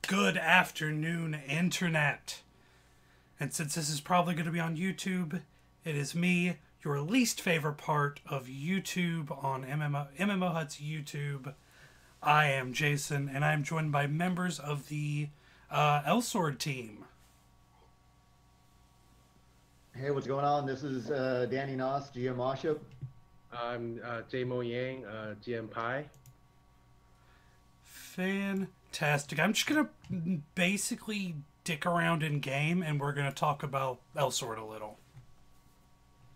Good afternoon, Internet. And since this is probably going to be on YouTube, it is me, your least favorite part of YouTube on MMOHuts YouTube. I am Jason, and I am joined by members of the Elsword team. Hey, what's going on? This is Danny Noss, GM Moshup. I'm J-Mo Yang, GM Pi. Fantastic. I'm just going to basically dick around in game, and we're going to talk about Elsword a little.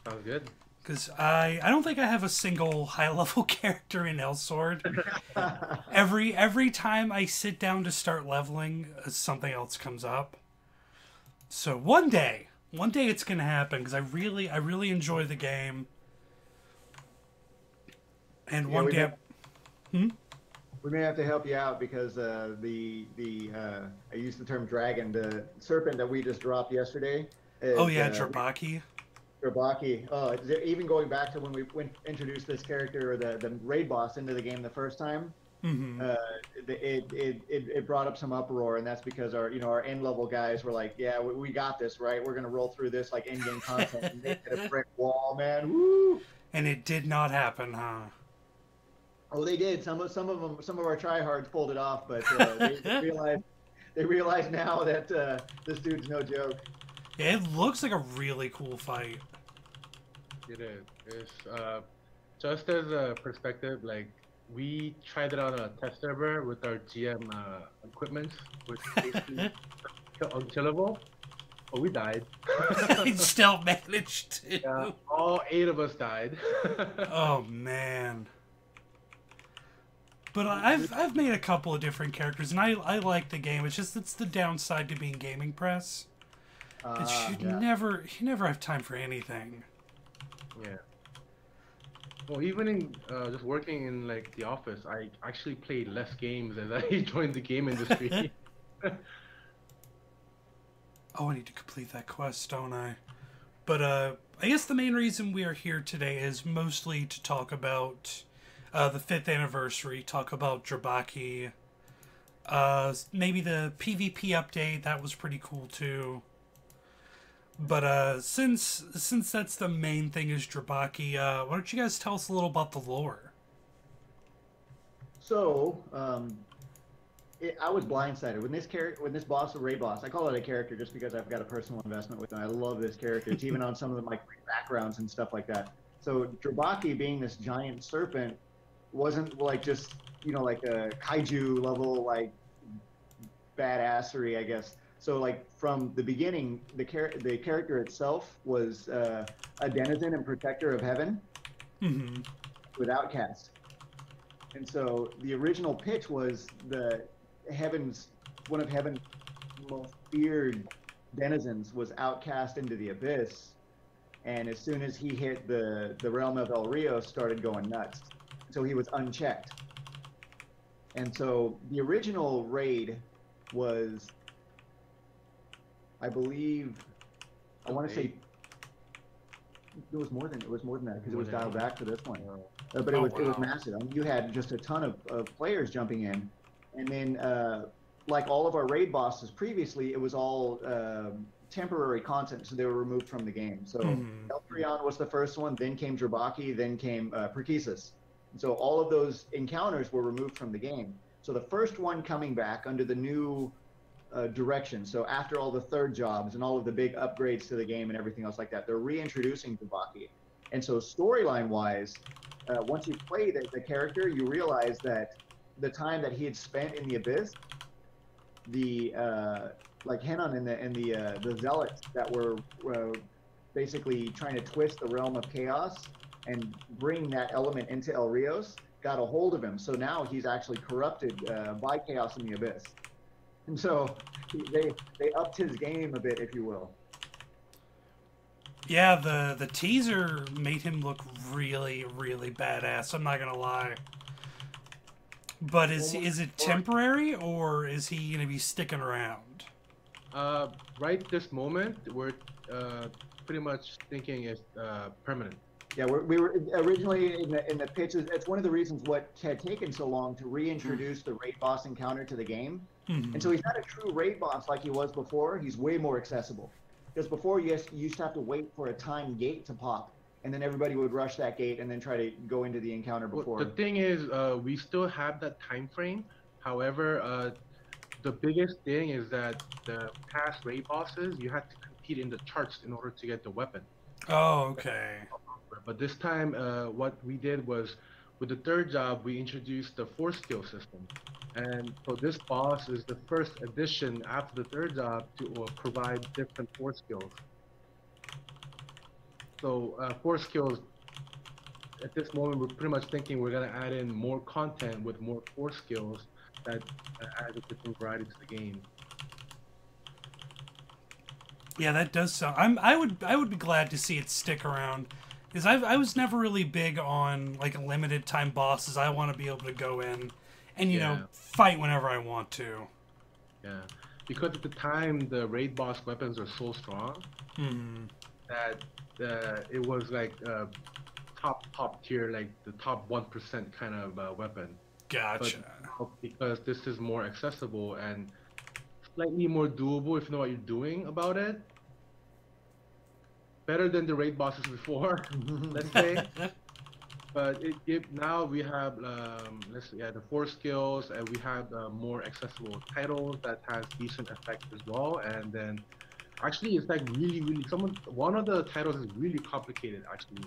Sounds good. Because I don't think I have a single high-level character in Elsword. Every time I sit down to start leveling, something else comes up. So one day it's going to happen, because I really enjoy the game. And Yeah, one day... We may have to help you out because I used the term dragon, the serpent that we just dropped yesterday. Oh yeah, Drbaki. Drbaki. Oh, even going back to when we introduced this character, or the raid boss, into the game the first time. Mm-hmm. It brought up some uproar, and that's because our end level guys were like, yeah, we got this, right? We're gonna roll through this like in game content and make it a brick wall, man. Woo! And it did not happen, huh? Oh, they did. Some of our tryhards pulled it off, but they realize now that this dude's no joke. Yeah, it looks like a really cool fight. It is. It's just as a perspective, like we tried it on a test server with our GM equipment, which basically unkillable, but we died. It still managed to. Yeah, all 8 of us died. Oh man. But I've made a couple of different characters, and I like the game. It's the downside to being gaming press. You never have time for anything. Yeah. Well, even in just working in like the office, I actually played less games as I joined the game industry. Oh, I need to complete that quest, don't I? But I guess the main reason we are here today is mostly to talk about the 5th anniversary, talk about Drbaki, maybe the PvP update. That was pretty cool too. But since that's the main thing is Drbaki, why don't you guys tell us a little about the lore? So, I was blindsided when this boss, the raid boss. I call it a character just because I've got a personal investment with him. I love this character. It's even on some of my backgrounds and stuff like that. So Drbaki, being this giant serpent, wasn't like just like a kaiju level like badassery, I guess. So like from the beginning, the character itself was a denizen and protector of heaven, Mm-hmm. with outcast. And so the original pitch was one of heaven's most feared denizens was outcast into the abyss, and as soon as he hit the realm of El Rio, started going nuts. So he was unchecked. And so the original raid was, I believe, I want to say it was more than that because it was dialed back for this one. But it was massive. I mean, you had just a ton of players jumping in, and then like all of our raid bosses previously, it was all temporary content, so they were removed from the game. So Elfrion was the first one, then came Drbaki, then came Perkisis. So all of those encounters were removed from the game. So the first one coming back under the new direction, so after all the third jobs and all of the big upgrades to the game and everything else like that, they're reintroducing Drbaki. And so storyline-wise, once you play the character, you realize that the time that he had spent in the Abyss, the like Henon and the Zealots that were basically trying to twist the realm of chaos and bring that element into El Rios, got a hold of him. So now he's actually corrupted by chaos in the Abyss. And so they upped his game a bit, if you will. Yeah, the teaser made him look really, really badass. I'm not gonna lie. But is it temporary, or is he gonna be sticking around? Right this moment, we're pretty much thinking it's permanent. Yeah, we were originally in the pitches. It's one of the reasons what had taken so long to reintroduce the raid boss encounter to the game, And so he's not a true raid boss like he was before. He's way more accessible. Because before, you used to have to wait for a timed gate to pop, and then everybody would rush that gate and then try to go into the encounter before. Well, the thing is, we still have that time frame. However, the biggest thing is that the past raid bosses, you had to compete in the charts in order to get the weapon. Oh, okay. But this time, what we did was, with the third job, we introduced the 4-skill system. And so this boss is the first addition after the third job to provide different 4 skills. So 4 skills, at this moment, we're pretty much thinking we're going to add in more content with more 4 skills that add a different variety to the game. Yeah, that does sound. I would be glad to see it stick around, because I was never really big on like limited time bosses. I want to be able to go in and you know fight whenever I want to. Yeah, because at the time the raid boss weapons are so strong that it was like top tier, like the top 1% kind of weapon. Gotcha. But because this is more accessible and slightly more doable if you know what you're doing about it. Better than the raid bosses before, let's say. But now we have the 4 skills, and we have more accessible titles that has decent effects as well. And then actually it's like really one of the titles is really complicated actually.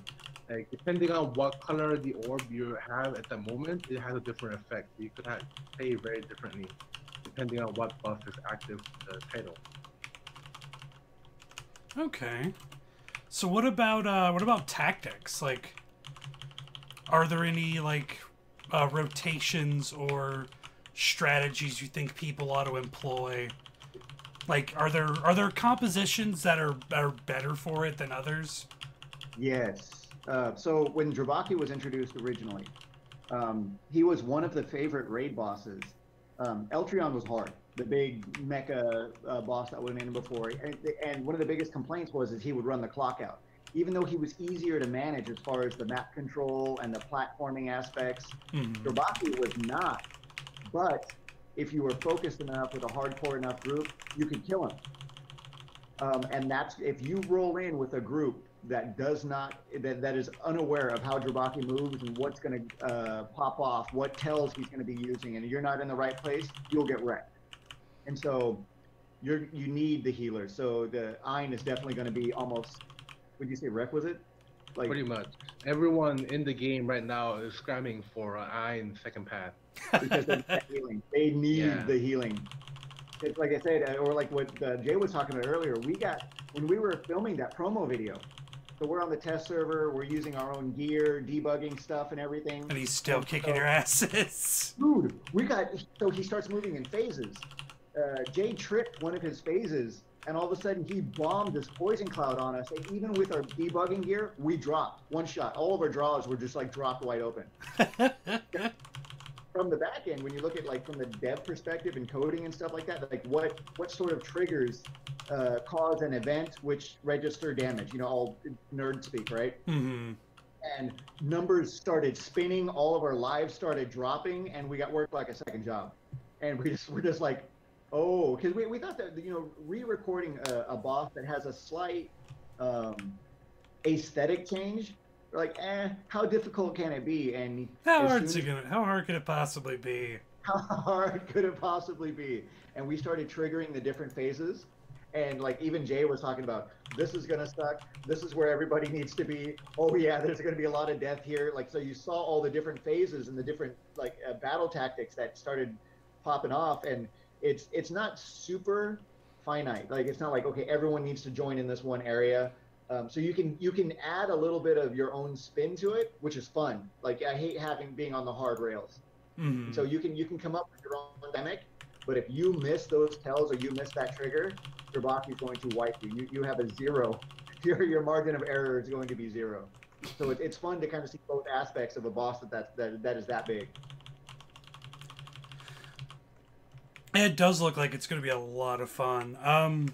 Like depending on what color the orb you have at the moment, it has a different effect. You could play very differently depending on what buff is active in the title. Okay. So what about tactics? Like, are there any like rotations or strategies you think people ought to employ? Like, are there compositions that are better for it than others? Yes. So when Drbaki was introduced originally, he was one of the favorite raid bosses. Eltrion was hard, the big mecha boss that went in before, and one of the biggest complaints was he would run the clock out. Even though he was easier to manage as far as the map control and the platforming aspects, Drbaki was not. But if you were focused enough with a hardcore enough group, you could kill him. And that's if you roll in with a group that does not that is unaware of how Drbaki moves and what's going to pop off, what tells he's going to be using, and you're not in the right place, you'll get wrecked. And so you need the healer. So the Ein is definitely going to be almost, would you say requisite? Like pretty much everyone in the game right now is scramming for Ein second path because of that healing. They need the healing. It's like I said, or like what Jay was talking about earlier. When we were filming that promo video. So we're on the test server, we're using our own gear, debugging stuff and everything. And he's still kicking your asses. Dude, so he starts moving in phases. Jay tripped one of his phases, and all of a sudden he bombed this poison cloud on us, and even with our debugging gear, we dropped one shot. All of our draws were just like dropped wide open. From the back end, when you look at like from the dev perspective and coding and stuff like that, like what sort of triggers cause an event which register damage, you know, all nerd speak, right? And numbers started spinning, all of our lives started dropping, and we got worked like a second job. And we're just like, oh, because we thought that, you know, re-recording a boss that has a slight aesthetic change, we're like, how difficult can it be? And how hard could it possibly be? How hard could it possibly be? And we started triggering the different phases. And like even Jay was talking about, this is gonna suck. This is where everybody needs to be. Oh yeah, there's gonna be a lot of death here. Like, so you saw all the different phases and the different like battle tactics that started popping off. And it's not super finite. Like, it's not like, okay, everyone needs to join in this one area. So you can add a little bit of your own spin to it, which is fun. Like, I hate being on the hard rails. So you can come up with your own dynamic. But if you miss those tells or you miss that trigger, Drbaki is going to wipe you. You have a 0. Your margin of error is going to be 0. So it's fun to kind of see both aspects of a boss that is that big. It does look like it's going to be a lot of fun.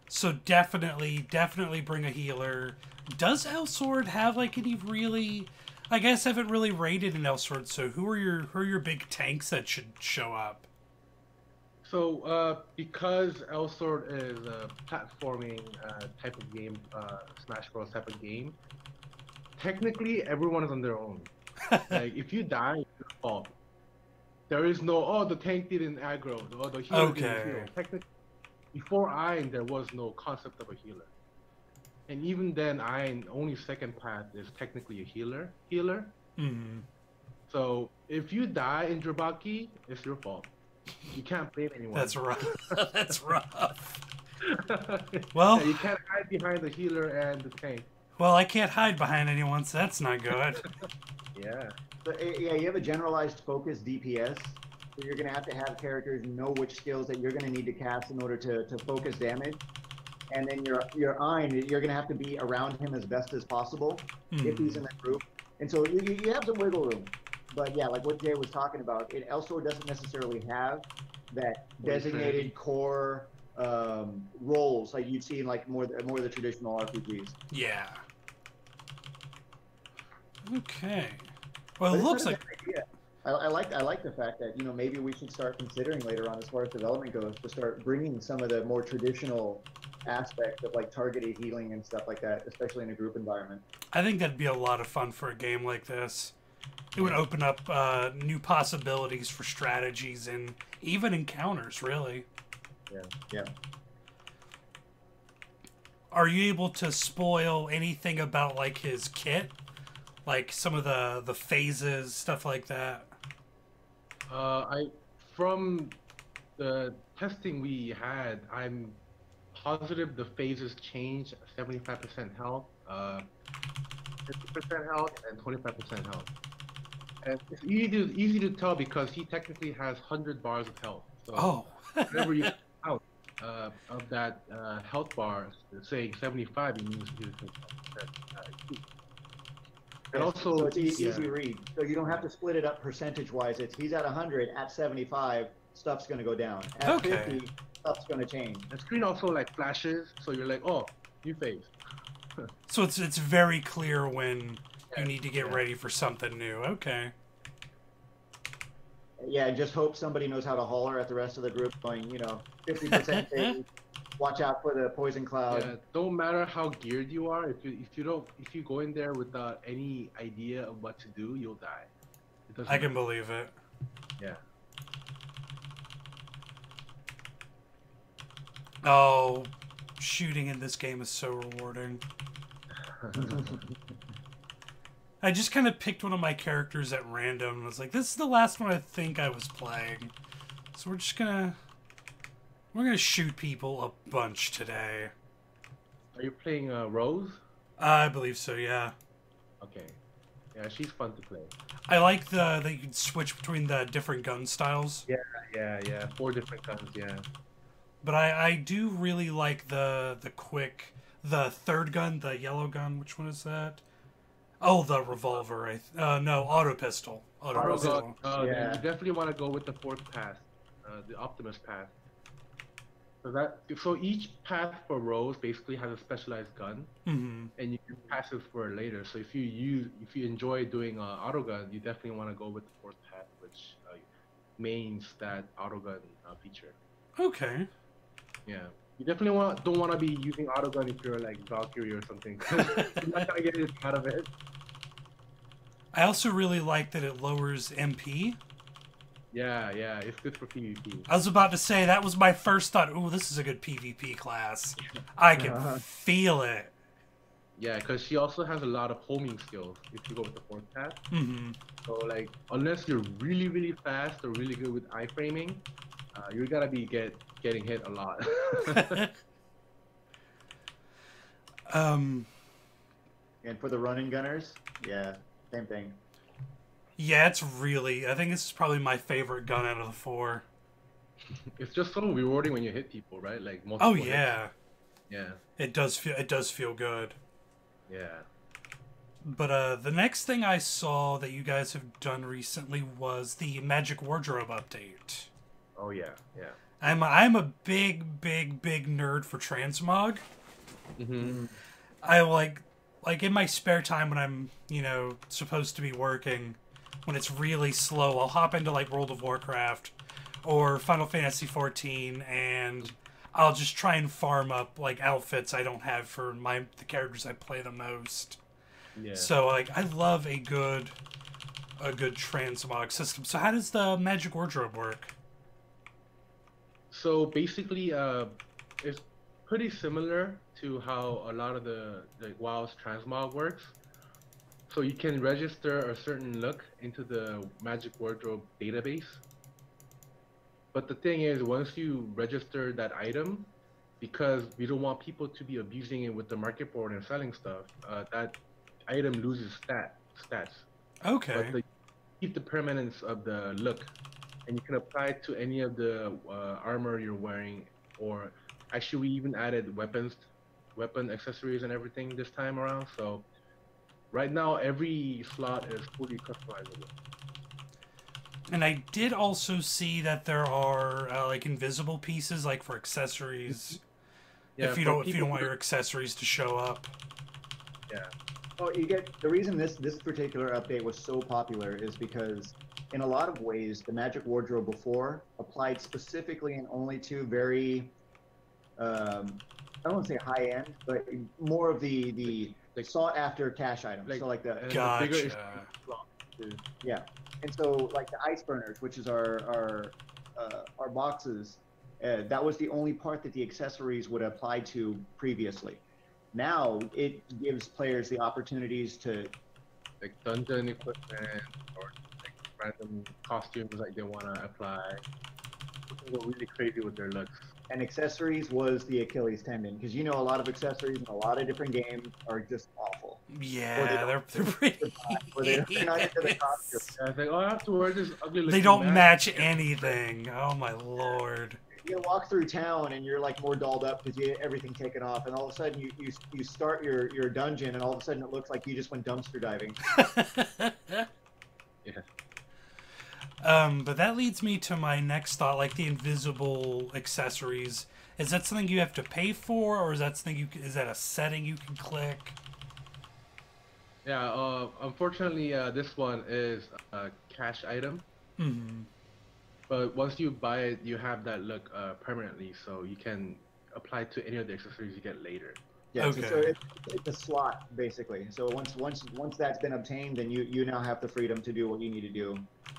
So definitely bring a healer. Does Elsword have like any really? I guess I haven't really raided in Elsword. So who are your big tanks that should show up? So, because Elsword is a platforming type of game, Smash Bros. Type of game, technically everyone is on their own. Like, if you die, it's your fault. There is no, oh, the tank didn't aggro, or the healer didn't heal. Okay. Technically, before Iron, there was no concept of a healer. And even then, Iron, only second path is technically a healer. Mm-hmm. So, if you die in Drbaki, it's your fault. You can't blame anyone. That's rough. That's rough. Well, yeah, you can't hide behind the healer and the tank. Well, I can't hide behind anyone, so that's not good. Yeah. But yeah, you have a generalized focus DPS, so you're going to have characters know which skills that you're going to need to cast in order to focus damage. And then your Ein, you're going to have to be around him as best as possible if he's in the group. And so you have some wiggle room. But yeah, like what Jay was talking about, Elsword doesn't necessarily have that designated core roles like you'd see in like more of the traditional RPGs. Yeah. Okay. Well, it But looks it's not like. a bad idea. I like the fact that, you know, maybe we should start considering later on, as far as development goes, to start bringing some of the more traditional aspects of like targeted healing and stuff like that, especially in a group environment. I think that'd be a lot of fun for a game like this. It would open up new possibilities for strategies and even encounters, really. Yeah. Are you able to spoil anything about like his kit? Like some of the phases, stuff like that? From the testing we had, I'm positive the phases change 75% health, 50% health, and 25% health. And it's easy to tell because he technically has 100 bars of health. So whenever you out of that health bar, saying 75, it means he's and also, so it's easy read. So you don't have to split it up percentage-wise. He's at 100, at 75, stuff's going to go down. At 50, stuff's going to change. The screen also like flashes, so you're like, oh, new phase. So it's very clear when you need to get ready for something new. Okay. Yeah, just hope somebody knows how to holler at the rest of the group, going, you know, 50% phase. Watch out for the poison cloud. Yeah, don't matter how geared you are. If you go in there without any idea of what to do, you'll die. I can believe it. Yeah. Oh, shooting in this game is so rewarding. I just kind of picked one of my characters at random and was like, this is the last one I think I was playing. So we're gonna shoot people a bunch today. Are you playing Rose? I believe so, yeah. Okay. Yeah, she's fun to play. I like that you can switch between the different gun styles. Yeah. 4 different guns, yeah. But I do really like the third gun, the yellow gun. Which one is that? Oh, the revolver. No, auto pistol. Auto pistol. Yeah. You definitely want to go with the 4th path, the Optimus path. So each path for Rose basically has a specialized gun, and you can pass it for later. So if you enjoy doing auto gun, you definitely want to go with the 4th path, which mains that auto gun feature. Okay. Yeah, you definitely don't want to be using auto gun if you're like Valkyrie or something. You're not gonna get it out of it. I also really like that it lowers MP. Yeah, it's good for PvP. I was about to say, that was my first thought. Ooh, this is a good PvP class. I can feel it. Yeah, because she also has a lot of homing skills if you go with the 4th path. So, like, unless you're really, really fast or really good with iframing, you're gonna be getting hit a lot. And for the running gunners, yeah, same thing. Yeah, I think this is probably my favorite gun out of the 4. It's just so rewarding when you hit people, right? Like multiple hits. Yeah. It does feel good. Yeah. But the next thing I saw that you guys have done recently was the Magic Wardrobe update. Oh yeah. I'm a big nerd for transmog. I like in my spare time when I'm, supposed to be working, when it's really slow, I'll hop into like World of Warcraft or Final Fantasy 14, and I'll just try and farm up like outfits I don't have for the characters I play the most. Yeah. So like I love a good transmog system. So how does the Magic Wardrobe work? So basically, it's pretty similar to how a lot of the WoW's transmog works. So you can register a certain look into the Magic Wardrobe database. But the thing is, once you register that item, because we don't want people to be abusing it with the market board and selling stuff, that item loses stats. Okay. But keep the permanence of the look, and you can apply it to any of the armor you're wearing, or actually we even added weapon accessories and everything this time around. So right now every slot is fully customizable. And I did also see that there are like invisible pieces, like for accessories. Yeah, if you don't want your accessories to show up. Yeah. Oh, you get the reason this particular update was so popular is because in a lot of ways the Magic Wardrobe before applied specifically and only to very I don't want to say high end, but more of the sought after cash items. So like the Gotcha. Yeah. And so, like the ice burners, which is our boxes, that was the only part that the accessories would apply to previously. Now it gives players the opportunities to, like dungeon equipment or like random costumes like they want to apply. People go really crazy with their looks. and accessories was the Achilles tendon, because you know a lot of accessories in a lot of different games are just awful. Yeah, they're pretty. Or they're not into the costume. Yeah, it's like, oh, I have to wear this ugly looking They don't mask. match anything. Oh my lord. You walk through town and you're like more dolled up because you get everything taken off, and all of a sudden you start your dungeon, and all of a sudden it looks like you just went dumpster diving. Yeah. But that leads me to my next thought, like the invisible accessories. Is that something you have to pay for, or is that something is that a setting you can click? Yeah, unfortunately, this one is a cash item. Mm-hmm. But once you buy it, you have that look permanently, so you can apply it to any of the accessories you get later. Yeah, Okay. so it's a slot basically. So once that's been obtained, then you now have the freedom to do what you need to do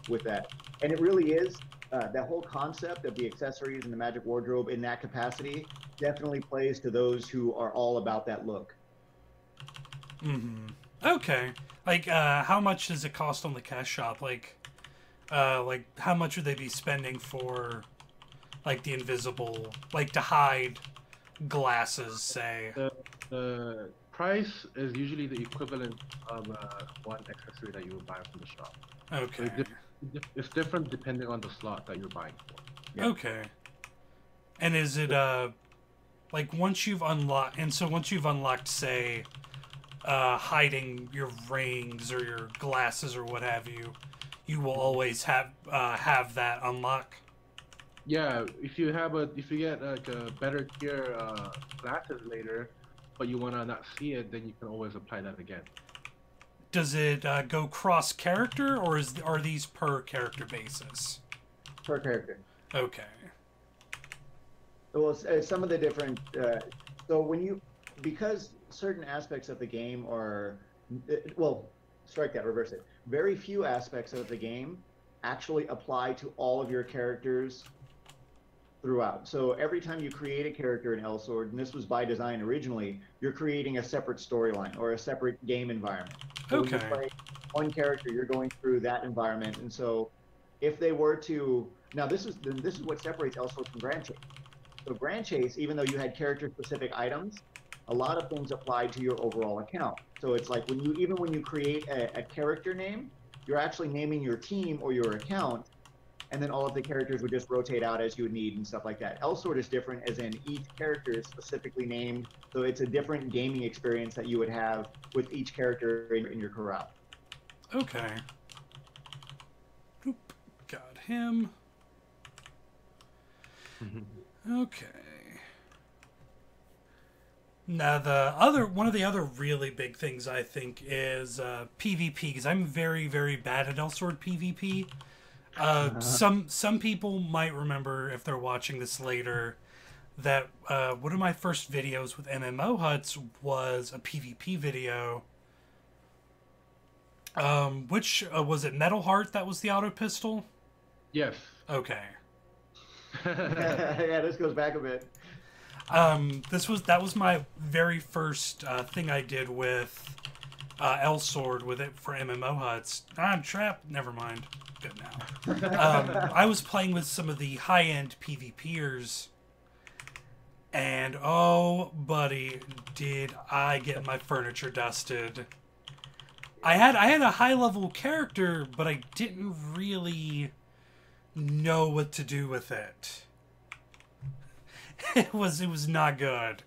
with that. And it really is that whole concept of the accessories and the Magic Wardrobe in that capacity definitely plays to those who are all about that look. Mm-hmm. Okay. Like, how much does it cost on the cash shop? Like how much would they be spending for, like, the invisible, like, to hide glasses, say? The price is usually the equivalent of one accessory that you would buy from the shop. Okay. So it's different depending on the slot that you're buying for. Yeah. Okay. And is it, like, once you've unlocked, say, hiding your rings or your glasses or what have you, you will always have that unlock? Yeah, if you get like a better tier glasses later, but you wanna not see it, then you can always apply that again. Does it go cross character, or are these per character basis? Per character. Okay. Well, some of the different. So because certain aspects of the game are, well, strike that, reverse it. Very few aspects of the game actually apply to all of your characters throughout. So every time you create a character in Elsword, and this was by design originally, you're creating a separate storyline or a separate game environment. So when you play one character, you're going through that environment, and so if they were to, now this is what separates Elsword from Grand Chase. So Grand Chase, even though you had character-specific items, a lot of things applied to your overall account. So it's like when you create a character name, you're actually naming your team or your account, and then all of the characters would just rotate out as you would need and stuff like that. Elsword is different, as in each character is specifically named, so it's a different gaming experience that you would have with each character in your corral. Okay. Oop, got him. Okay. Now one of the other really big things I think is PvP, because I'm very, very bad at Elsword PvP. Some people might remember, if they're watching this later, that one of my first videos with MMOHuts was a PvP video. Which was it Metal Heart that was the auto pistol? Yes. Okay. Yeah, this goes back a bit. That was my very first thing I did with Elsword with it for MMOHuts. I'm trapped. Never mind. Good now. I was playing with some of the high-end PvPers, and oh, buddy, did I get my furniture dusted. I had a high-level character, but I didn't really know what to do with it. It was not good.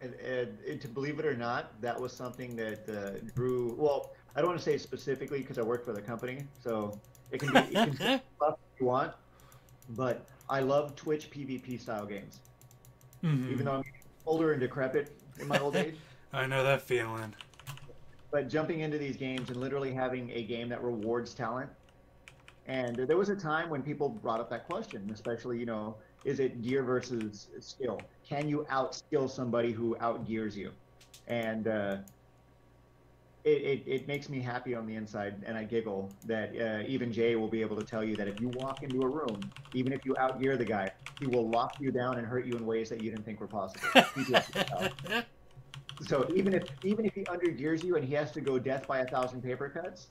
And to believe it or not, that was something that drew. Well, I don't want to say specifically because I work for the company, so it can be stuff if you want. But I love Twitch PvP style games, even though I'm older and decrepit in my old age. I know that feeling. But jumping into these games and literally having a game that rewards talent. And there was a time when people brought up that question, especially, you know, is it gear versus skill? Can you outskill somebody who outgears you? And it makes me happy on the inside, and I giggle that even Jay will be able to tell you that if you walk into a room, even if you outgear the guy, he will lock you down and hurt you in ways that you didn't think were possible. So even if he undergears you and he has to go death by 1,000 paper cuts,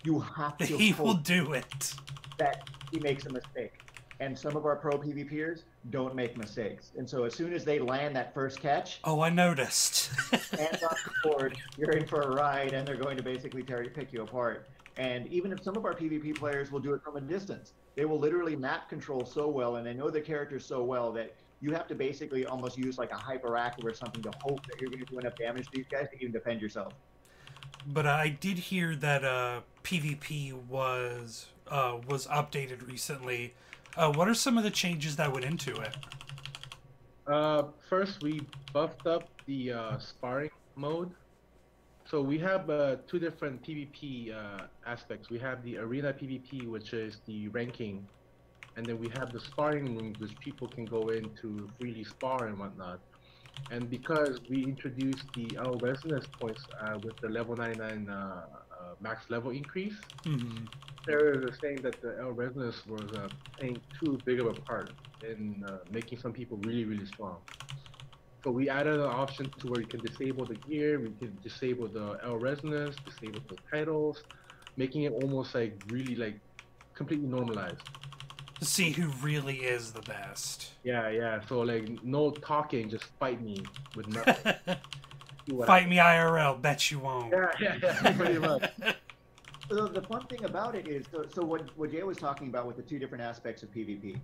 you have to. He will do it. That he makes a mistake, and some of our pro PvPers don't make mistakes. And so as soon as they land that first catch, oh, I noticed. hands off the board, you're in for a ride, and they're going to basically pick you apart. And even if some of our PvP players will do it from a distance, they will literally map control so well, and they know the characters so well that you have to basically almost use like a hyperactive or something to hope that you're going to do enough damage to these guys to even defend yourself. But I did hear that PvP was updated recently. What are some of the changes that went into it? First, we buffed up the sparring mode. So we have two different PvP aspects. We have the arena PvP, which is the ranking, and then we have the sparring rooms, which people can go in to freely spar and whatnot. And because we introduced the L resonance points with the level 99 max level increase, there is a saying that the L resonance was playing too big of a part in making some people really, really strong. So we added an option to where you can disable the gear, we can disable the L resonance, disable the titles, making it almost like really like completely normalized. To see who really is the best. Yeah. So like no talking, just fight me with nothing. Fight me IRL, bet you won't. Yeah, pretty much. So the fun thing about it is, so what Jay was talking about with the two different aspects of PvP.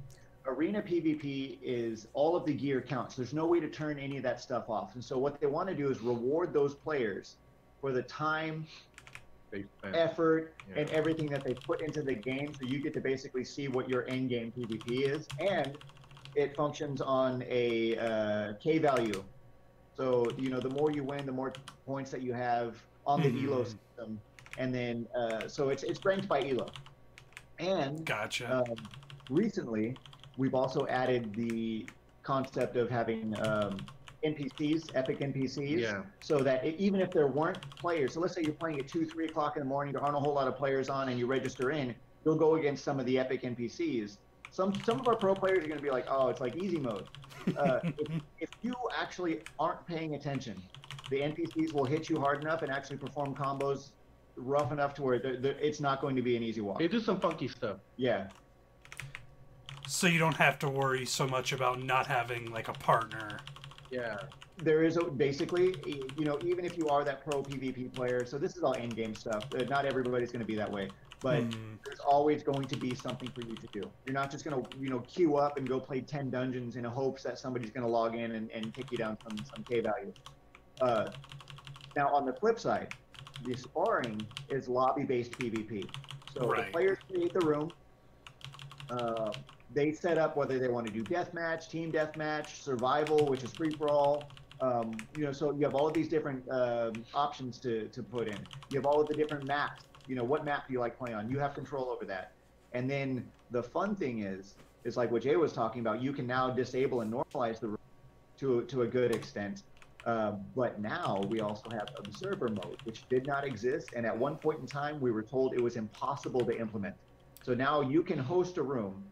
Arena PvP is all of the gear counts. There's no way to turn any of that stuff off. And so what they want to do is reward those players for the time, effort, and everything that they put into the game, so you get to basically see what your end game PvP is, and it functions on a K value. So you know, the more you win, the more points that you have on the elo system, and then so it's ranked by elo. And gotcha. Recently, we've also added the concept of having NPCs, epic NPCs, so that even if there weren't players, so let's say you're playing at 2, 3 o'clock in the morning, there aren't a whole lot of players on, and you register in, you'll go against some of the epic NPCs. Some of our pro players are going to be like, oh, it's like easy mode. If you actually aren't paying attention, the NPCs will hit you hard enough and actually perform combos rough enough to where it's not going to be an easy walk. They do some funky stuff. Yeah. So you don't have to worry so much about not having like a partner. Yeah. There is basically, you know, even if you are that pro PvP player, so this is all end game stuff. Not everybody's going to be that way, but there's always going to be something for you to do. You're not just going to, you know, queue up and go play 10 dungeons in hopes that somebody's going to log in and kick you down some K value. Now, on the flip side, the sparring is lobby-based PvP. So the players create the room. They set up whether they want to do deathmatch, team deathmatch, survival, which is free-for-all. You know, so you have all of these different options to put in. You have all of the different maps. You know, what map do you like playing on? You have control over that. And then the fun thing is like what Jay was talking about. You can now disable and normalize the room to a good extent. But now we also have observer mode, which did not exist. And at one point in time, we were told it was impossible to implement. So now you can host a room,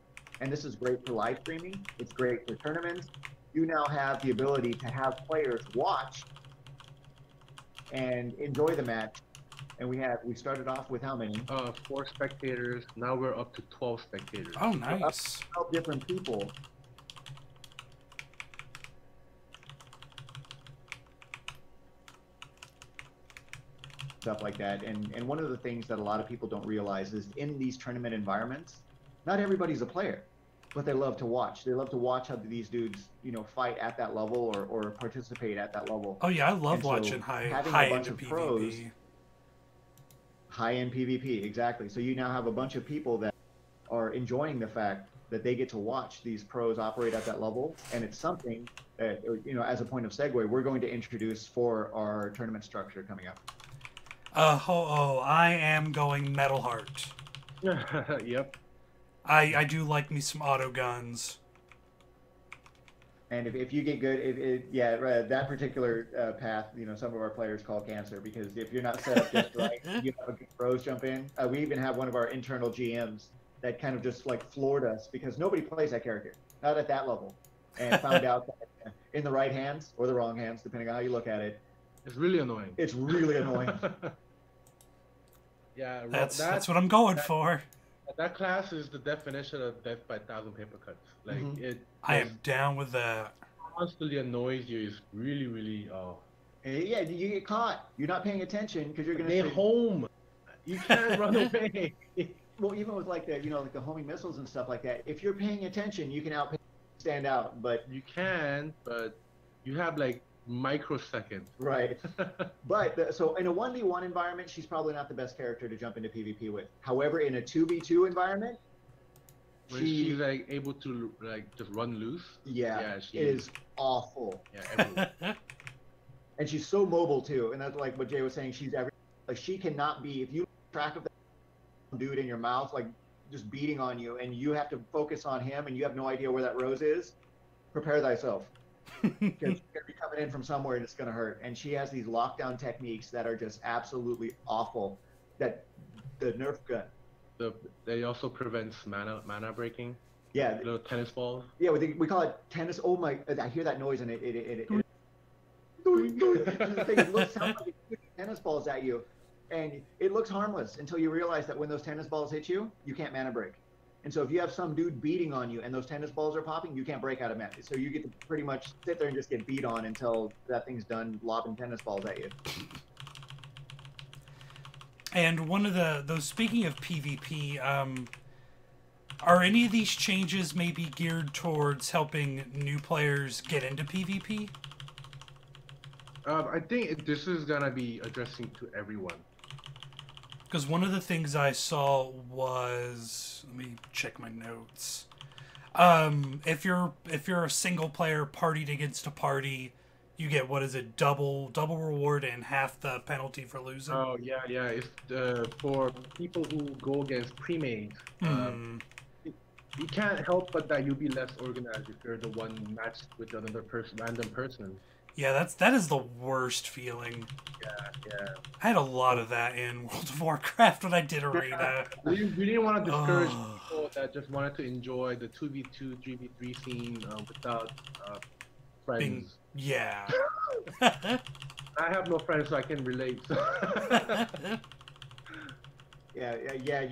and this is great for live streaming. It's great for tournaments. You now have the ability to have players watch and enjoy the match. And we started off with how many? 4 spectators. Now we're up to 12 spectators. Oh, nice. 12 different people. Stuff like that. And one of the things that a lot of people don't realize is in these tournament environments, not everybody's a player, but they love to watch. They love to watch how these dudes, you know, fight at that level or participate at that level. Oh yeah, I love And so watching having high a bunch end of pros, PvP. high-end PvP, exactly. So you now have a bunch of people that are enjoying the fact that they get to watch these pros operate at that level, and it's something that, you know, as a point of segue, we're going to introduce for our tournament structure coming up. I am going Metal Heart. Yep. I do like me some auto guns. And if you get good, that particular path, you know, some of our players call cancer, because if you're not set up just right, you have a good pros jump in. We even have one of our internal GMs that kind of just like floored us because nobody plays that character, not at that level, and found out that in the right hands or the wrong hands, depending on how you look at it, It's really annoying. it's really annoying. Yeah, That's what I'm going for. That class is the definition of death by 1,000 paper cuts. Like I am down with that. Constantly annoys you. Is really, really. Yeah, you get caught. You're not paying attention because you're gonna Stay home. You can't run away. Well, even with like the, you know, like the homing missiles and stuff like that, if you're paying attention, you can stand out. But You can, but you have like microseconds. right. But so in a 1v1 environment, she's probably not the best character to jump into PvP with. However, in a 2v2 environment, When she's like able to like just run loose. yeah, she is awful. Yeah, everywhere. And she's so mobile too. And that's like what Jay was saying. She's like she cannot be, if you lose track of that dude in your mouth, like just beating on you, and you have to focus on him, and you have no idea where that rose is. Prepare thyself. Because she's going to be coming in from somewhere and it's going to hurt. And she has these lockdown techniques that are just absolutely awful. That the Nerf gun. They also prevents mana breaking. Yeah. Little tennis balls. Yeah, we call it tennis. Oh my! I hear that noise and it sounds like it's shooting tennis balls at you, and it looks harmless until you realize that when those tennis balls hit you, you can't mana break. And so if you have some dude beating on you and those tennis balls are popping, you can't break out of mana. So you get to pretty much sit there and just get beat on until that thing's done lobbing tennis balls at you. And one of those, speaking of PvP, are any of these changes maybe geared towards helping new players get into PvP? I think this is gonna be addressing to everyone. Because one of the things I saw was, let me check my notes. If you're a single player partied against a party, you get, what is it, double reward and half the penalty for losing. Oh yeah. It's for people who go against pre-mates. You can't help but that you'll be less organized if you're the one matched with another random person. Yeah, that is the worst feeling. Yeah. I had a lot of that in World of Warcraft when I did Arena. We didn't want to discourage people that just wanted to enjoy the 2v2, 3v3 scene without friends. Yeah. I have no friends, so I can relate. Yeah.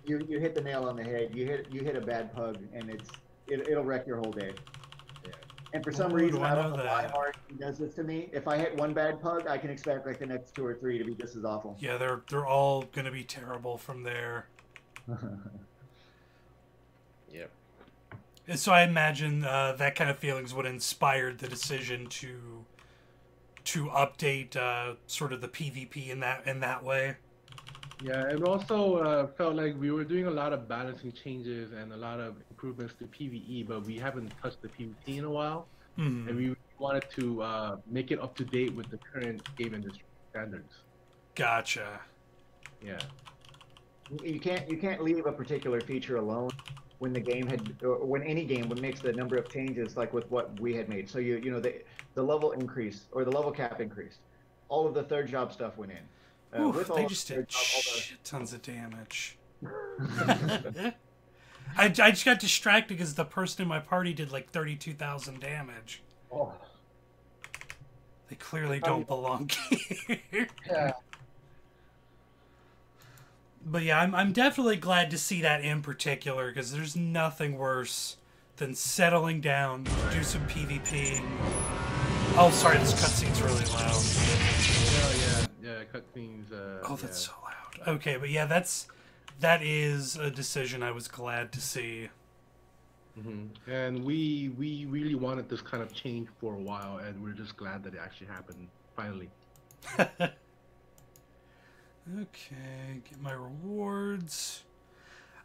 You hit the nail on the head. You hit a bad pug, and it'll wreck your whole day. And for some reason, I don't know why Mark does this to me. If I hit one bad pug, I can expect like the next 2 or 3 to be just as awful. Yeah, they're all gonna be terrible from there. Yep. And so I imagine that kind of feelings would inspire the decision to update sort of the PvP in that way. Yeah, it also felt like we were doing a lot of balancing changes and a lot of improvements to PvE, but we haven't touched the PvP in a while, and we wanted to make it up to date with the current game industry standards. Gotcha. Yeah. You can't leave a particular feature alone when the game had, or when any game would makes the number of changes like with what we had made. So you know the level increase or the level cap increased. All of the third job stuff went in. Oof, With all they of just the did third job, all shit tons of damage. I just got distracted because the person in my party did like 32,000 damage. Oh, They clearly don't belong here. yeah. But yeah, I'm definitely glad to see that in particular, because there's nothing worse than settling down, do some PvP. Oh, sorry, this cutscene's really loud. Yeah, cutscenes. Oh, that's so loud. Okay, but yeah, that is a decision I was glad to see. Mm-hmm. And we really wanted this kind of change for a while, and we're just glad that it actually happened finally. Okay, get my rewards.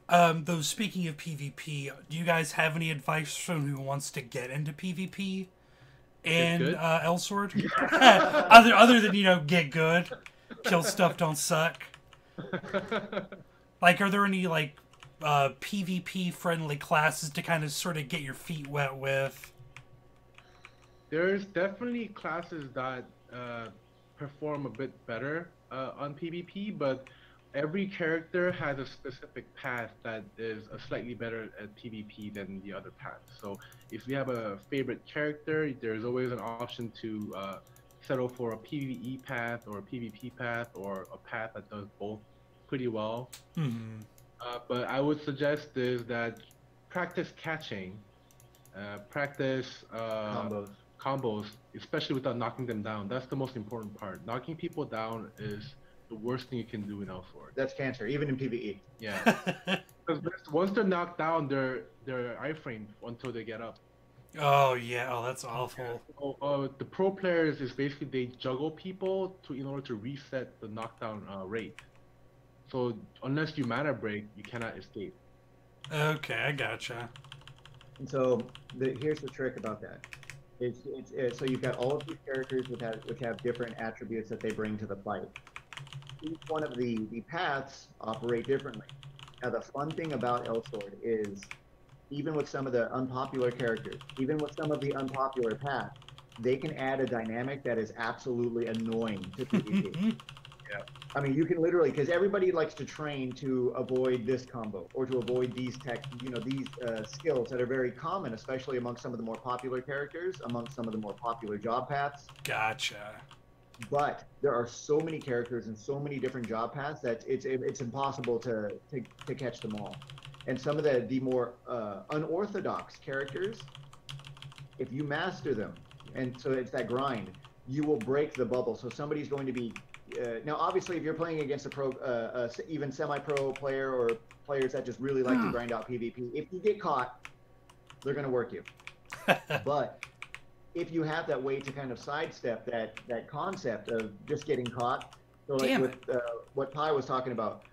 Though speaking of PvP, do you guys have any advice for someone who wants to get into PvP and Elsword? other than, you know, get good, kill stuff, don't suck. Like, are there any like PvP friendly classes to kind of sort of get your feet wet with? There's definitely classes that perform a bit better on PvP, but every character has a specific path that is slightly better at PvP than the other paths. So if you have a favorite character, there's always an option to settle for a PvE path or a PvP path or a path that does both pretty well. Mm-hmm. But I would suggest is that practice catching, practice combos, especially without knocking them down. That's the most important part. Knocking people down is the worst thing you can do in Elsword. That's cancer, even in PvE. Yeah. Because once they're knocked down, they're iframed until they get up. Oh yeah, oh that's awful. So, the pro players is basically they juggle people in order to reset the knockdown rate. So unless you mana break, you cannot escape. Okay, I gotcha. And so here's the trick about that. So you've got all of these characters which have different attributes that they bring to the fight. Each one of the paths operate differently. Now the fun thing about Elsword is, even with some of the unpopular characters, even with some of the unpopular paths, they can add a dynamic that is absolutely annoying to PvP. Yeah. I mean, you can literally, because everybody likes to train to avoid this combo or to avoid these these skills that are very common, especially among some of the more popular characters, among some of the more popular job paths. Gotcha. But there are so many characters and so many different job paths that it's impossible to catch them all. And some of the more unorthodox characters, if you master them, and so it's that grind, you will break the bubble. So somebody's going to be now, obviously, if you're playing against a pro, even semi-pro player or players that just really like to grind out PvP, if you get caught, they're going to work you. But if you have that way to kind of sidestep that concept of just getting caught, so like with what Pi was talking about,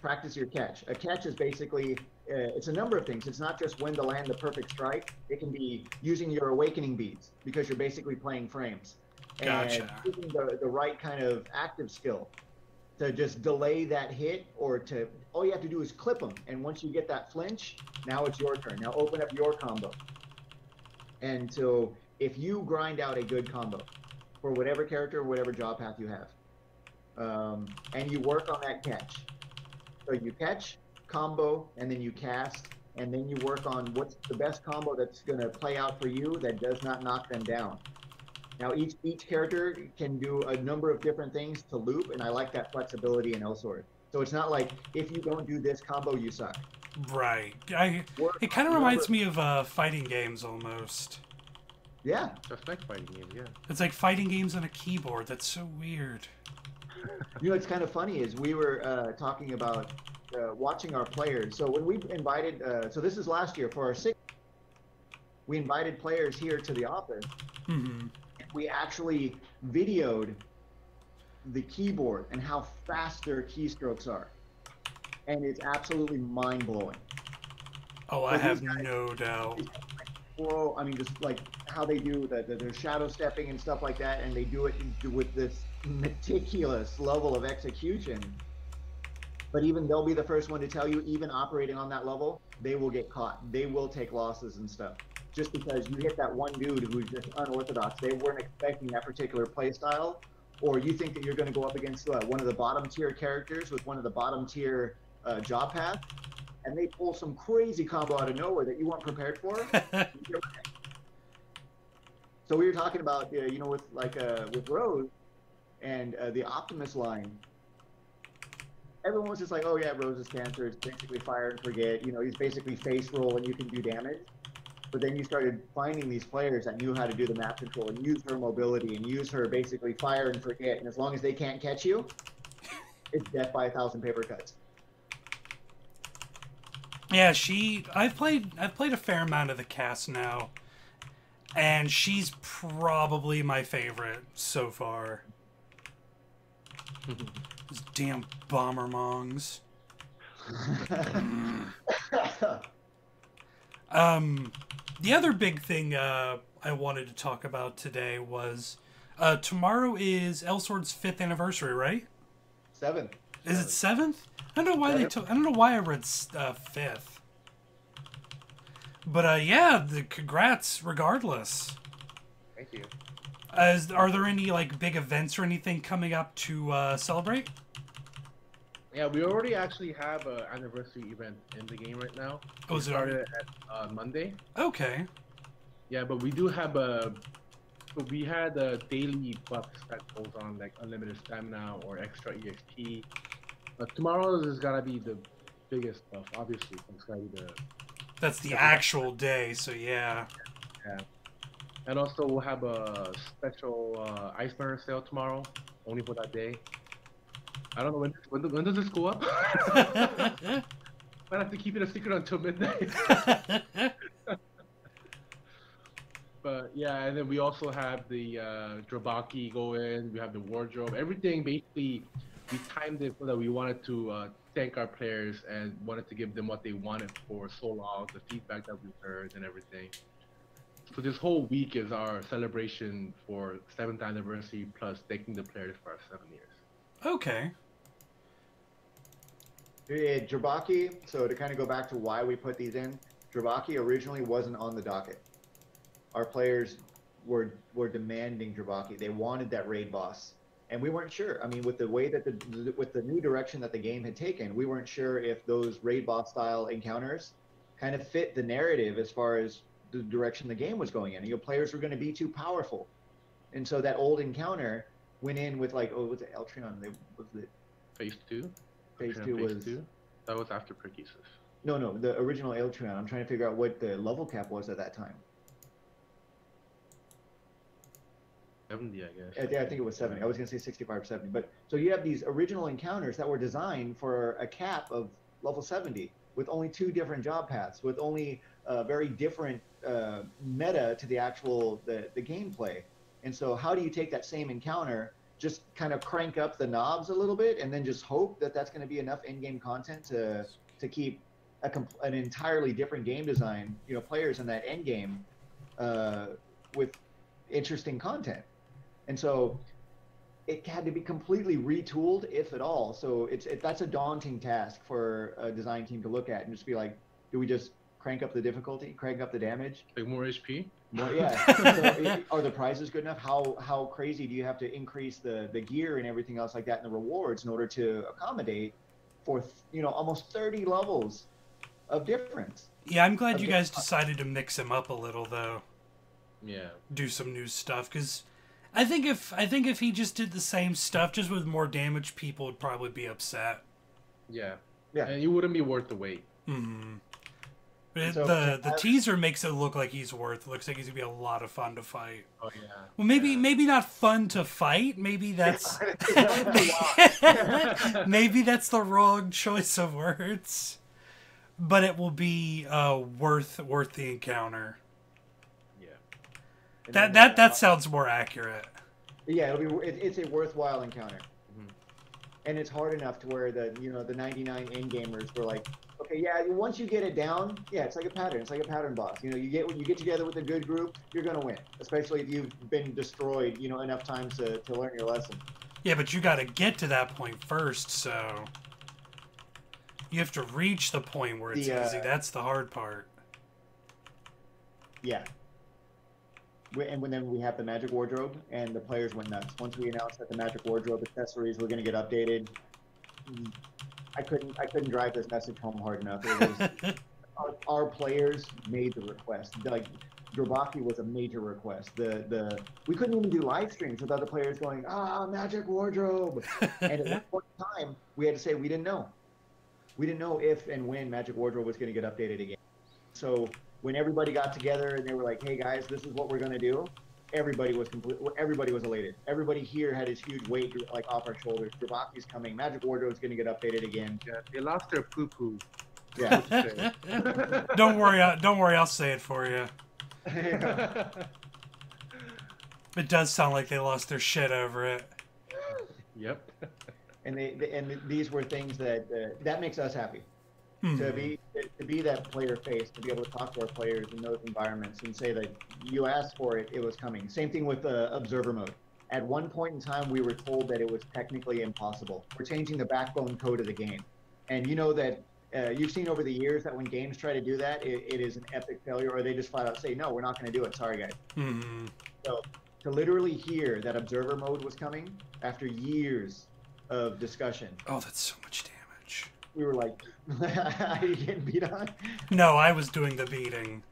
practice your catch. A catch is basically it's a number of things. It's not just when to land the perfect strike. It can be using your awakening beads because you're basically playing frames. Gotcha. And using the right kind of active skill to just delay that hit, or to all you have to do is clip them, and once you get that flinch, now it's your turn. Now open up your combo. And so if you grind out a good combo for whatever character, whatever job path you have, and you work on that catch, so you catch, combo, and then you cast, and then you work on what's the best combo that's going to play out for you that does not knock them down. Now, each character can do a number of different things to loop, and I like that flexibility in Elsword. So it's not like, if you don't do this combo, you suck. Right. It kind of reminds me of fighting games almost. Yeah. Just like fighting games, yeah. It's like fighting games on a keyboard. That's so weird. You know, what's kind of funny is we were talking about watching our players. So when we invited, so this is last year for our 6th, we invited players here to the office. Mm-hmm. We actually videoed the keyboard and how fast their keystrokes are. And it's absolutely mind-blowing. Oh, I have no doubt. Well, I mean, just like how they do their shadow stepping and stuff like that, and they do it with this meticulous level of execution. But even they'll be the first one to tell you, even operating on that level, they will get caught. They will take losses and stuff. Just because you hit that one dude who's just unorthodox, they weren't expecting that particular play style, or you think that you're going to go up against one of the bottom tier characters with one of the bottom tier job paths, and they pull some crazy combo out of nowhere that you weren't prepared for. So we were talking about, you know, with Rose and the Optimus line. Everyone was just like, oh yeah, Rose is cancer. It's basically fire and forget. You know, he's basically face roll and you can do damage. But then you started finding these players that knew how to do the map control and use her mobility and use her basically fire and forget. And as long as they can't catch you, it's death by 1,000 paper cuts. Yeah, I've played a fair amount of the cast now, and she's probably my favorite so far. Those damn bomber mongs. The other big thing I wanted to talk about today was tomorrow is Elsword's 5th anniversary, right? 7th. Is it 7th? I don't know why I don't know why I read 5th. But yeah, congrats regardless. Thank you. Are there any like big events or anything coming up to celebrate? Yeah, we already actually have an anniversary event in the game right now. Oh, is it already? At Monday. Okay. Yeah, but we do have we had a daily buffs that goes on, like unlimited stamina or extra EXP. But tomorrow is gotta be the biggest buff, obviously. It's gotta be That's the actual day, so yeah. Yeah. And also we'll have a special Ice Burner sale tomorrow, only for that day. I don't know when does this go up? Might have to keep it a secret until midnight. But yeah, and then we also have the Drabaki go in. We have the wardrobe. Everything basically, we timed it so that we wanted to thank our players and wanted to give them what they wanted for so long, the feedback that we heard and everything. So this whole week is our celebration for 7th anniversary plus thanking the players for our 7 years. Okay. Yeah, Drabaki, so to kind of go back to why we put these in, Drabaki originally wasn't on the docket. Our players were demanding Drabaki. They wanted that raid boss. And we weren't sure. I mean, with the way that with the new direction that the game had taken, we weren't sure if those raid boss style encounters kind of fit the narrative as far as the direction the game was going in. You know, players were going to be too powerful. And so that old encounter went in with like, oh, was it Eltreon? Was it Phase 2? Phase 2 was... 2? That was after Perkisus. No, the original Eltreon. I'm trying to figure out what the level cap was at that time. 70, I guess. Yeah, I think it was 70. I was going to say 65 or 70. But so you have these original encounters that were designed for a cap of level 70 with only 2 different job paths, with only very different meta to the actual the gameplay. And so how do you take that same encounter, just kind of crank up the knobs a little bit, and then just hope that that's going to be enough in-game content to keep an entirely different game design, you know, players in that end game with interesting content. And so it had to be completely retooled, if at all. So that's a daunting task for a design team to look at and just be like, do we just crank up the difficulty, crank up the damage? Like more HP? More, yeah. So are the prizes good enough? How crazy do you have to increase the gear and everything else like that and the rewards in order to accommodate for, you know, almost 30 levels of difference? Yeah, I'm glad you guys decided to mix him up a little, though. Yeah. Do some new stuff, because I think if he just did the same stuff just with more damage, people would probably be upset. Yeah. Yeah. And it wouldn't be worth the wait. Mm-hmm. So, the teaser makes it look like he's worth. It looks like he's gonna be a lot of fun to fight. Oh yeah. Well, maybe not fun to fight. Maybe that's maybe that's the wrong choice of words. But it will be worth the encounter. Yeah. That sounds more accurate. Yeah, it's a worthwhile encounter. Mm-hmm. And it's hard enough to where the 99 end gamers were like, okay, yeah, once you get it down, yeah, it's like a pattern. It's like a pattern boss. You know, you get together with a good group, you're gonna win. Especially if you've been destroyed, you know, enough times to learn your lesson. Yeah, but you got to get to that point first. So You have to reach the point where it's easy. That's the hard part. Yeah. And then we have the Magic Wardrobe, and the players went nuts. Once we announced that the Magic Wardrobe accessories were going to get updated, I couldn't drive this message home hard enough. It was, our players made the request. Like, Drbaki was a major request. We couldn't even do live streams without the players going, Magic Wardrobe. And at one point in time, we had to say we didn't know. We didn't know if and when Magic Wardrobe was going to get updated again. So when everybody got together and they were like, hey guys, this is what we're going to do, everybody was elated. Everybody here had his huge weight like off our shoulders. Drbaki's coming. Magic Wardrobe's going to get updated again. Yeah, they lost their poo-poo. Yeah. Don't worry, I'll say it for you. It does sound like they lost their shit over it. Yep. And these were things that makes us happy. To be that player face, to be able to talk to our players in those environments and say that you asked for it, it was coming. Same thing with observer mode. At one point in time, we were told that it was technically impossible. We're changing the backbone code of the game, and you know that you've seen over the years that when games try to do that, it is an epic failure, or they just flat out say, no, we're not going to do it. Sorry, guys. So to literally hear that observer mode was coming after years of discussion. Oh, that's so much damage. We were like, are you getting beat on? No, I was doing the beating.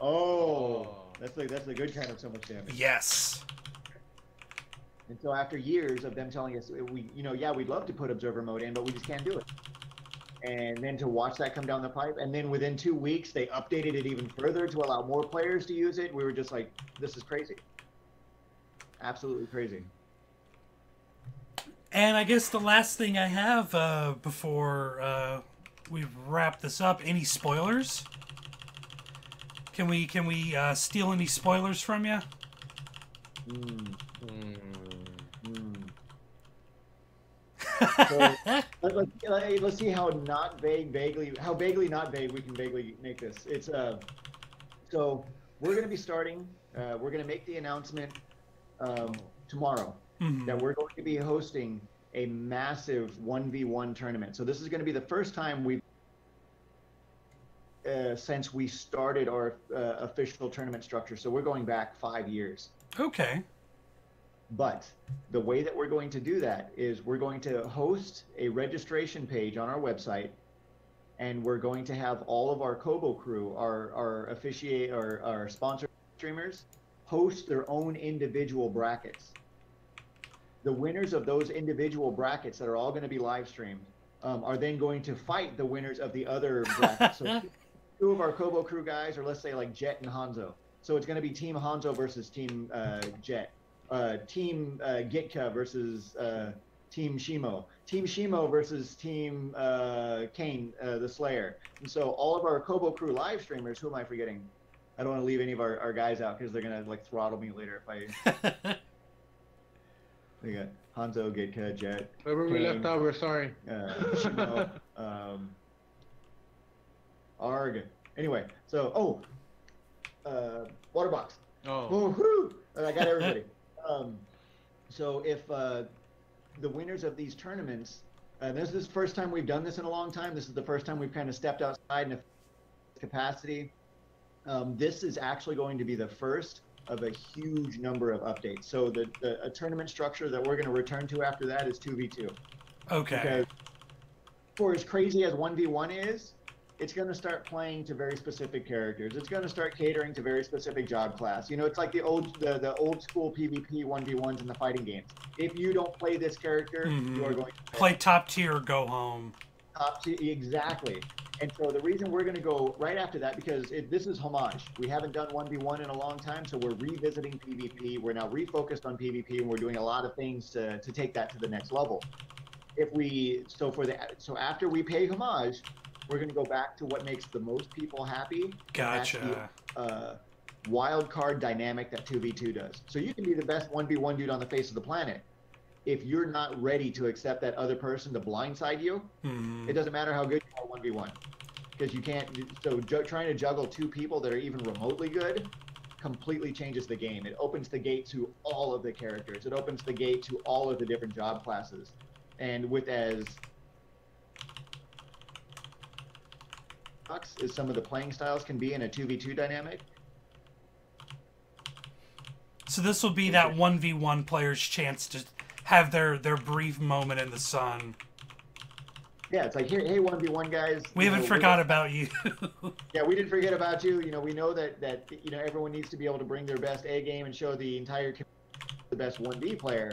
Oh, that's the good kind of so much damage. Yes. And so after years of them telling us, we'd love to put observer mode in, but we just can't do it. And then to watch that come down the pipe, and then within 2 weeks, they updated it even further to allow more players to use it. We were just like, this is crazy. Absolutely crazy. And I guess the last thing I have before we wrap this up, any spoilers? Can we steal any spoilers from you? So, let's see how vaguely not vague we can vaguely make this. It's so we're going to be starting. We're going to make the announcement tomorrow that we're going to be hosting a massive 1v1 tournament. So this is going to be the first time we've since we started our official tournament structure. So we're going back 5 years. Okay. But the way that we're going to do that is we're going to host a registration page on our website, and we're going to have all of our Kobo crew, our sponsor streamers, host their own individual brackets. The winners of those individual brackets that are all going to be live streamed are then going to fight the winners of the other brackets. So 2 of our Kobo crew guys are, let's say, like Jet and Hanzo. So it's going to be Team Hanzo versus Team Jet. Team Gitka versus Team Shimo. Team Shimo versus Team Kane, the Slayer. And so all of our Kobo crew live streamers, who am I forgetting? I don't want to leave any of our guys out because they're going to like throttle me later if I... We got Hanzo, Gitka, Jet. Whoever we left out, we're sorry. Shimo, Arg. Anyway, so, Waterbox. Oh. Woohoo! I got everybody. So if the winners of these tournaments, this is the first time we've done this in a long time. This is the first time we've kind of stepped outside in a capacity. This is actually going to be the first of a huge number of updates. So a tournament structure that we're going to return to after that is 2v2. Okay. Because for as crazy as 1v1 is, it's going to start playing to very specific characters. It's going to start catering to very specific job class. You know, it's like the old school PvP 1v1s in the fighting games. If you don't play this character, you are going to play top tier or go home. Top tier, exactly. And so the reason we're going to go right after that, because this is homage. We haven't done 1v1 in a long time, so we're revisiting PvP. We're now refocused on PvP, and we're doing a lot of things to take that to the next level. So after we pay homage, we're going to go back to what makes the most people happy. Gotcha. The wild card dynamic that 2v2 does. So you can be the best 1v1 dude on the face of the planet. If you're not ready to accept that other person to blindside you, it doesn't matter how good you are 1v1. Because you can't, so trying to juggle 2 people that are even remotely good completely changes the game. It opens the gate to all of the characters. It opens the gate to all of the different job classes. And with as is some of the playing styles can be in a 2v2 dynamic. So this will be that 1v1 player's chance to have their brief moment in the sun. Yeah, it's like, hey 1v1 guys. We haven't forgot about you. Yeah, we didn't forget about you. You know, we know that everyone needs to be able to bring their best A game and show the entire community the best 1v player.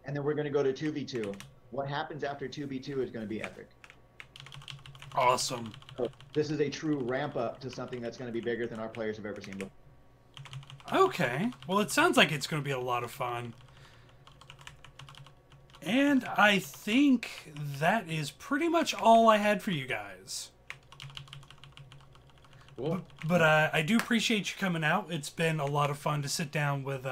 And then we're going to go to 2v2. What happens after 2v2 is going to be epic. Awesome. So this is a true ramp up to something that's going to be bigger than our players have ever seen before. Okay. Well, it sounds like it's going to be a lot of fun. And I think that is pretty much all I had for you guys. Cool. But I do appreciate you coming out. It's been a lot of fun to sit down with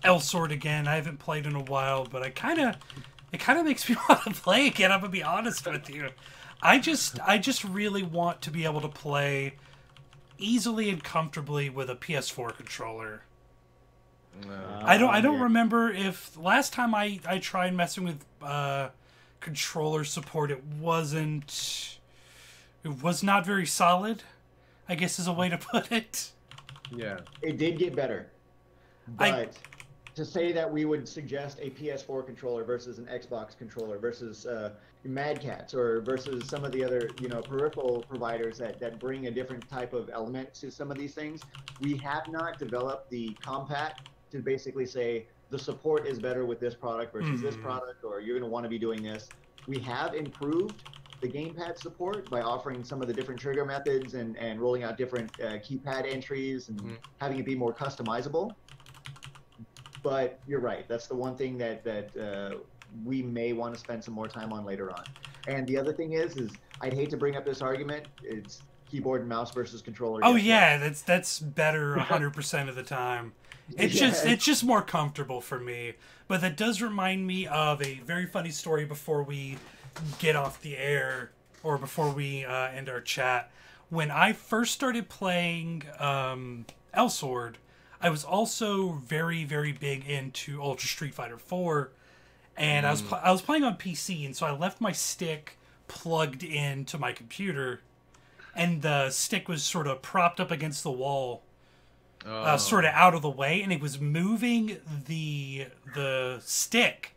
Elsword again. I haven't played in a while, but it kind of makes me want to play again. I'm gonna be honest with you. I just really want to be able to play easily and comfortably with a PS4 controller. I don't remember if last time I tried messing with controller support, it was not very solid, I guess is a way to put it. Yeah. It did get better. But to say that we would suggest a PS4 controller versus an Xbox controller versus Mad Cats or versus some of the other, peripheral providers that bring a different type of element to some of these things, we have not developed the compact to basically say the support is better with this product versus this product, or you're going to want to be doing this. We have improved the gamepad support by offering some of the different trigger methods and rolling out different keypad entries and having it be more customizable. But you're right. That's the one thing that we may want to spend some more time on later on. And the other thing is I'd hate to bring up this argument. It's keyboard and mouse versus controller. Oh yeah, that's better 100% of the time. It's just more comfortable for me. But that does remind me of a very funny story before we get off the air, or before we end our chat. When I first started playing Elsword, I was also very, very big into Ultra Street Fighter 4, and I was playing on PC, and so I left my stick plugged into my computer, and the stick was sort of propped up against the wall, sort of out of the way, and it was moving the stick.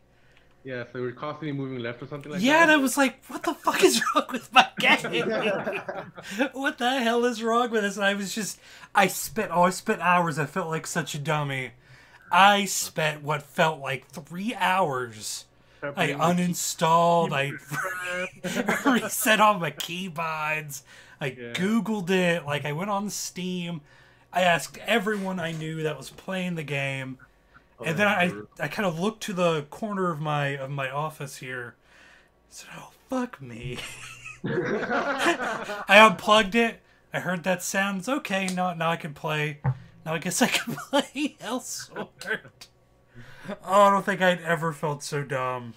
Yeah, so we're constantly moving left or something like that? Yeah, and I was like, what the fuck is wrong with my game? What the hell is wrong with this? And I spent hours. I felt like such a dummy. I spent what felt like 3 hours. I uninstalled, I reset all my keybinds, I Googled it, like I went on Steam, I asked everyone I knew that was playing the game. And then I kind of looked to the corner of my office here. I said, "Oh fuck me!" I unplugged it. I heard that sound. It's okay. Now I can play. Now I guess I can play Elsword. Oh, I don't think I'd ever felt so dumb.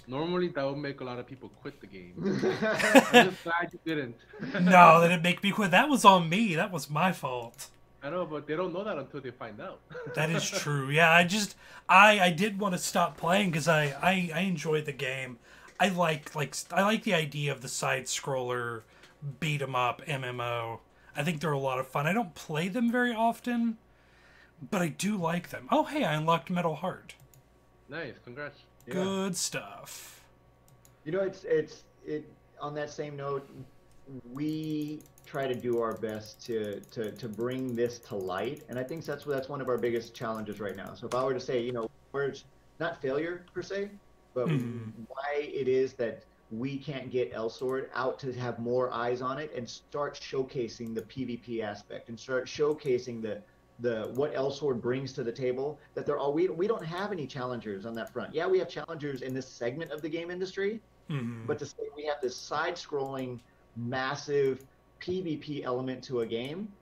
Normally, that would make a lot of people quit the game. I'm just glad you didn't. No, that didn't make me quit. That was on me. That was my fault. I know, but they don't know that until they find out. That is true. Yeah, I did want to stop playing because I enjoyed the game. I like the idea of the side scroller beat 'em up MMO. I think they're a lot of fun. I don't play them very often, but I do like them. Oh hey, I unlocked Metal Heart. Nice, congrats. Yeah. Good stuff. It's on that same note, we try to do our best to bring this to light, and I think that's one of our biggest challenges right now. So if I were to say, where it's not failure per se, but why it is that we can't get Elsword out to have more eyes on it and start showcasing the PvP aspect and start showcasing the what Elsword brings to the table, that we don't have any challengers on that front. Yeah, we have challengers in this segment of the game industry, but to say we have this side-scrolling, massive PvP element to a game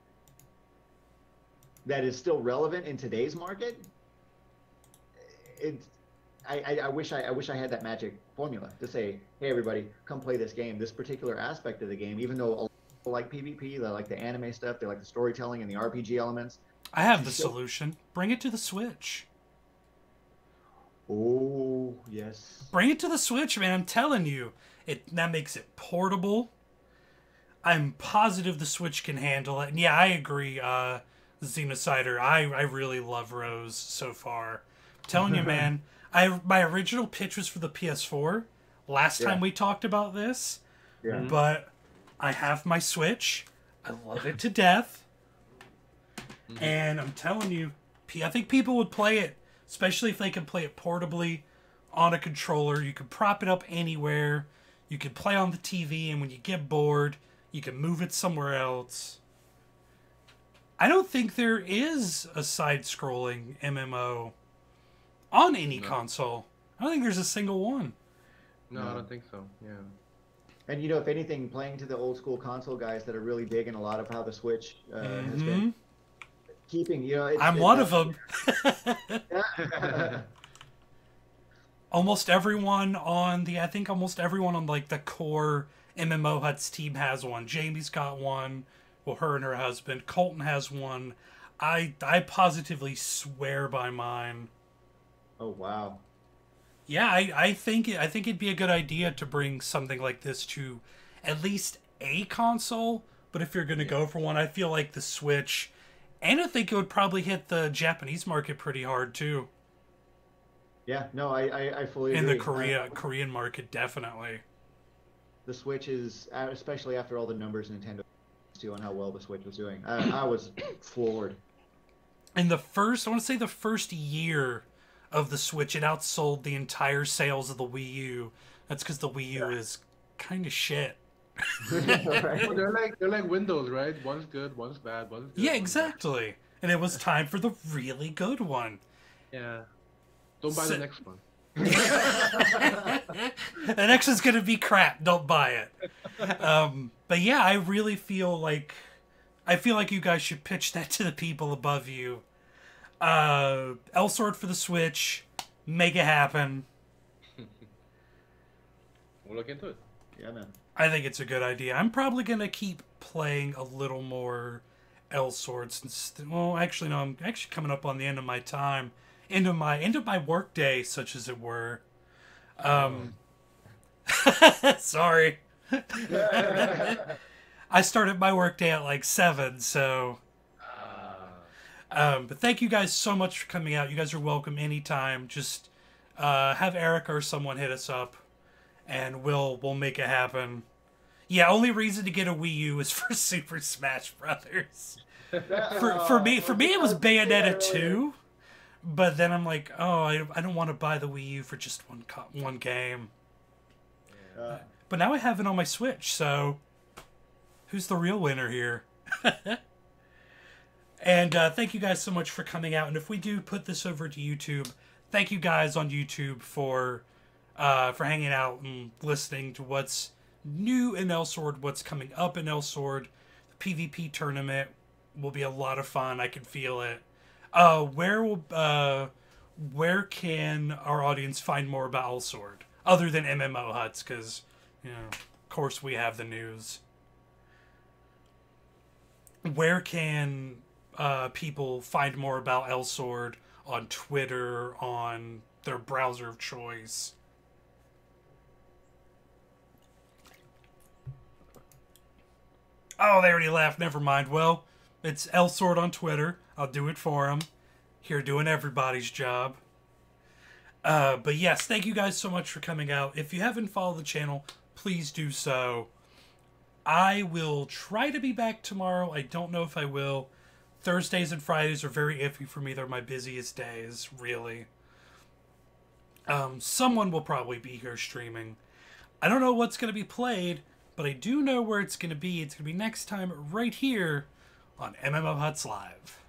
that is still relevant in today's market, I wish I had that magic formula to say, hey everybody, come play this game. This particular aspect of the game, even though a lot of people like PvP, they like the anime stuff, they like the storytelling and the RPG elements. I have the solution. Bring it to the Switch. Oh yes. Bring it to the Switch, man. I'm telling you, that makes it portable. I'm positive the Switch can handle it. And yeah, I agree, Xenocider. I really love Rose so far. I'm telling you, man. My original pitch was for the PS4 last time we talked about this. Yeah. But I have my Switch. I love it to death. And I'm telling you, I think people would play it, especially if they can play it portably on a controller. You can prop it up anywhere. You can play on the TV, and when you get bored, you can move it somewhere else. I don't think there is a side-scrolling MMO on any console. I don't think there's a single one. No, I don't think so. Yeah. And you know, if anything, playing to the old school console guys that are really digging a lot of how the Switch has been keeping, you know, I'm one of them. Yeah. Almost everyone on the, I think almost everyone on like the core MMOHuts team has one. Jamie's got one. Well, her and her husband. Colton has one. I positively swear by mine. Oh wow. Yeah, I think it'd be a good idea to bring something like this to at least a console. But if you're gonna go for one, I feel like the Switch, and I think it would probably hit the Japanese market pretty hard too. Yeah, no, I fully agree. In the Korean market, definitely. The Switch is, especially after all the numbers Nintendo do on how well the Switch was doing. I was floored. In the first, I want to say the first year of the Switch, it outsold the entire sales of the Wii U. That's because the Wii U is kind of shit. Well, they're like Windows, right? One's good, one's bad, one's good. Yeah, exactly. And it was time for the really good one. Yeah. Don't buy the next one. The next one's gonna be crap. Don't buy it. But yeah, I really feel like you guys should pitch that to the people above you. Elsword for the Switch, make it happen. We'll look into it. Yeah, man. I think it's a good idea. I'm probably gonna keep playing a little more Elsword since. Well, actually, no. I'm actually coming up on the end of my time. End of my work day, such as it were. Sorry. I started my work day at like 7, so. But thank you guys so much for coming out. You guys are welcome anytime. Just have Eric or someone hit us up, and we'll make it happen. Yeah, only reason to get a Wii U is for Super Smash Brothers. For me, it was Bayonetta 2. But then I'm like, oh, I don't want to buy the Wii U for just one game. But now I have it on my Switch, so who's the real winner here? And thank you guys so much for coming out. And if we do put this over to YouTube, thank you guys on YouTube for hanging out and listening to what's new in Elsword, what's coming up in Elsword. The PvP tournament will be a lot of fun. I can feel it. Where can our audience find more about Elsword other than MMOHuts? Because, you know, of course we have the news. Where can people find more about Elsword on Twitter, on their browser of choice? Oh, they already left. Never mind. Well, it's Elsword on Twitter. I'll do it for him. Here doing everybody's job. But yes, thank you guys so much for coming out. If you haven't followed the channel, please do so. I will try to be back tomorrow. I don't know if I will. Thursdays and Fridays are very iffy for me. They're my busiest days, really. Someone will probably be here streaming. I don't know what's going to be played, but I do know where it's going to be. It's going to be next time right here on MMOHuts Live.